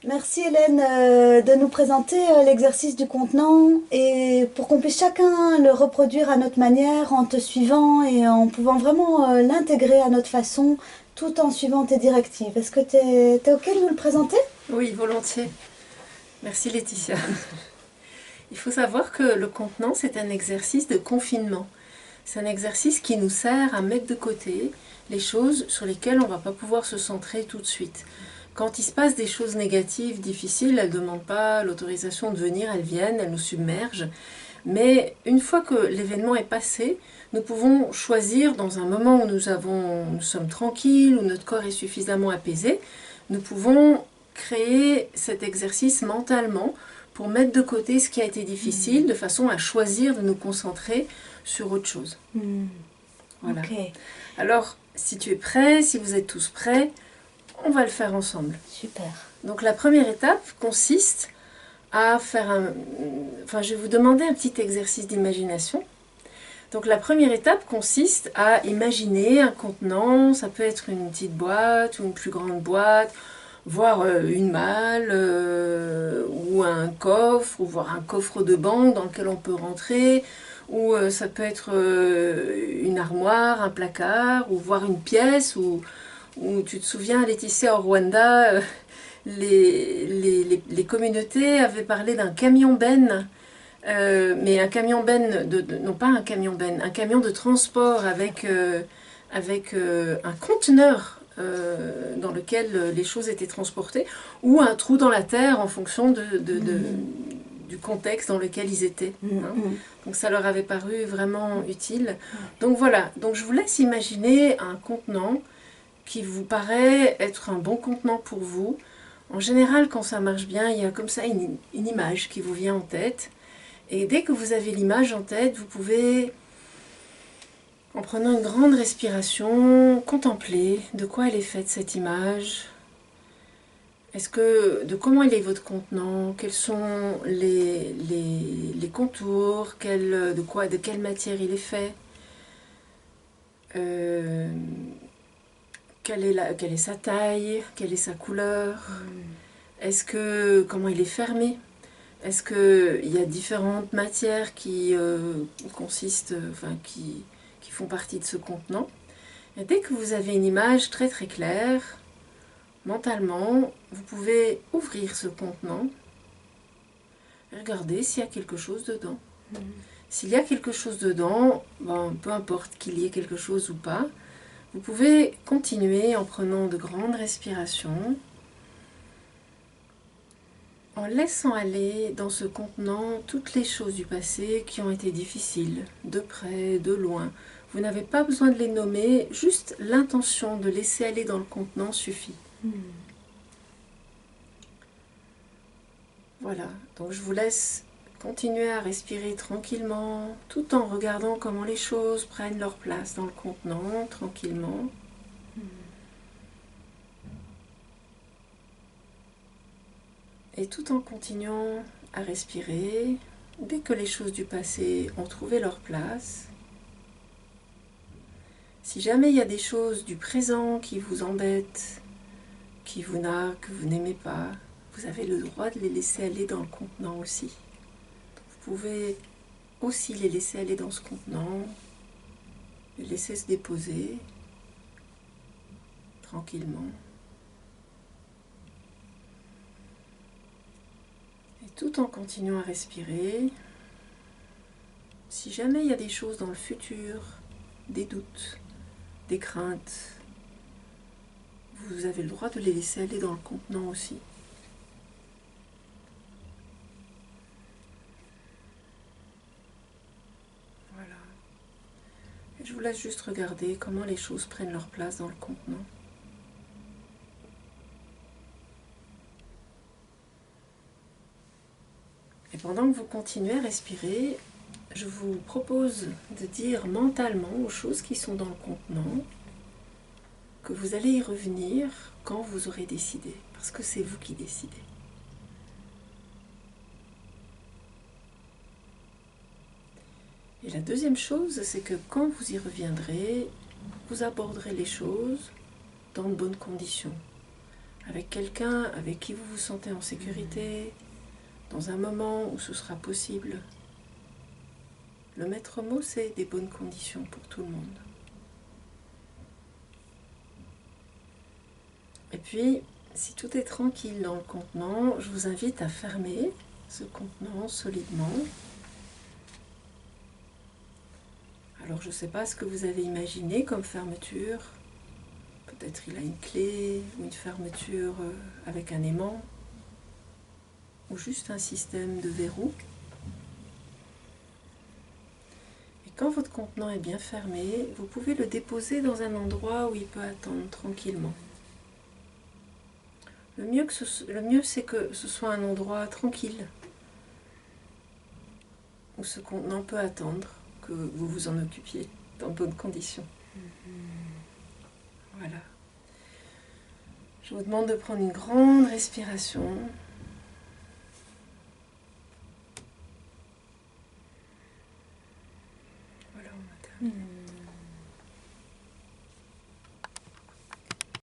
Merci Hélène de nous présenter l'exercice du contenant et pour qu'on puisse chacun le reproduire à notre manière en te suivant et en pouvant vraiment l'intégrer à notre façon tout en suivant tes directives. Est-ce que t'es OK de nous le présenter? Oui, volontiers. Merci Laetitia. Il faut savoir que le contenant, c'est un exercice de confinement. C'est un exercice qui nous sert à mettre de côté les choses sur lesquelles on ne va pas pouvoir se centrer tout de suite. Quand il se passe des choses négatives, difficiles, elles ne demandent pas l'autorisation de venir, elles viennent, elles nous submergent. Mais une fois que l'événement est passé, nous pouvons choisir dans un moment où nous sommes tranquilles, où notre corps est suffisamment apaisé, nous pouvons créer cet exercice mentalement pour mettre de côté ce qui a été difficile, de façon à choisir de nous concentrer sur autre chose. Voilà. Ok, Alors, si tu es prêt, si vous êtes tous prêts, on va le faire ensemble. super. Donc la première étape consiste à faire un... Enfin, je vais vous demander un petit exercice d'imagination. Donc la première étape consiste à imaginer un contenant, ça peut être une petite boîte ou une plus grande boîte, voire une malle ou un coffre, ou voire un coffre de banque dans lequel on peut rentrer, ou ça peut être une armoire, un placard, ou voire une pièce, où tu te souviens, Laetitia, au Rwanda, les communautés avaient parlé d'un camion-benne, mais un camion-benne, non pas un camion-benne, un camion de transport avec un conteneur dans lequel les choses étaient transportées, ou un trou dans la terre en fonction du contexte dans lequel ils étaient. Hein. Donc ça leur avait paru vraiment utile. Donc voilà, donc je vous laisse imaginer un contenant qui vous paraît être un bon contenant pour vous. En général, quand ça marche bien, il y a comme ça une image qui vous vient en tête. Et dès que vous avez l'image en tête, vous pouvez, en prenant une grande respiration, contempler de quoi elle est faite cette image. De comment il est votre contenant, quels sont les contours, de quelle matière il est fait, euh, quelle est sa taille, quelle est sa couleur, comment il est fermé. Est-ce qu'il y a différentes matières qui font partie de ce contenant? Et dès que vous avez une image très très claire, mentalement, vous pouvez ouvrir ce contenant et regarder s'il y a quelque chose dedans. S'il y a quelque chose dedans, peu importe qu'il y ait quelque chose ou pas, vous pouvez continuer en prenant de grandes respirations, en laissant aller dans ce contenant toutes les choses du passé qui ont été difficiles, de près, de loin. Vous n'avez pas besoin de les nommer, juste l'intention de laisser aller dans le contenant suffit. Voilà, donc je vous laisse continuer à respirer tranquillement, tout en regardant comment les choses prennent leur place dans le contenant, tranquillement. Et tout en continuant à respirer, dès que les choses du passé ont trouvé leur place, si jamais il y a des choses du présent qui vous embêtent, que vous n'aimez pas, vous avez le droit de les laisser aller dans le contenant aussi. Vous pouvez aussi les laisser aller dans ce contenant, les laisser se déposer tranquillement. Et tout en continuant à respirer, si jamais il y a des choses dans le futur, des doutes, des craintes, vous avez le droit de les laisser aller dans le contenant aussi. Voilà. Et je vous laisse juste regarder comment les choses prennent leur place dans le contenant. Et pendant que vous continuez à respirer, je vous propose de dire mentalement aux choses qui sont dans le contenant que vous allez y revenir quand vous aurez décidé, parce que c'est vous qui décidez. Et la deuxième chose, c'est que quand vous y reviendrez, vous aborderez les choses dans de bonnes conditions, avec quelqu'un avec qui vous vous sentez en sécurité, dans un moment où ce sera possible. Le maître mot, c'est des bonnes conditions pour tout le monde. Et puis, si tout est tranquille dans le contenant, je vous invite à fermer ce contenant solidement. Alors, je ne sais pas ce que vous avez imaginé comme fermeture. Peut-être il a une clé ou une fermeture avec un aimant ou juste un système de verrou. Et quand votre contenant est bien fermé, vous pouvez le déposer dans un endroit où il peut attendre tranquillement. Le mieux, c'est que ce soit un endroit tranquille où ce contenant peut attendre, que vous vous en occupiez dans de bonnes conditions. Voilà. Je vous demande de prendre une grande respiration. Voilà, on a terminé.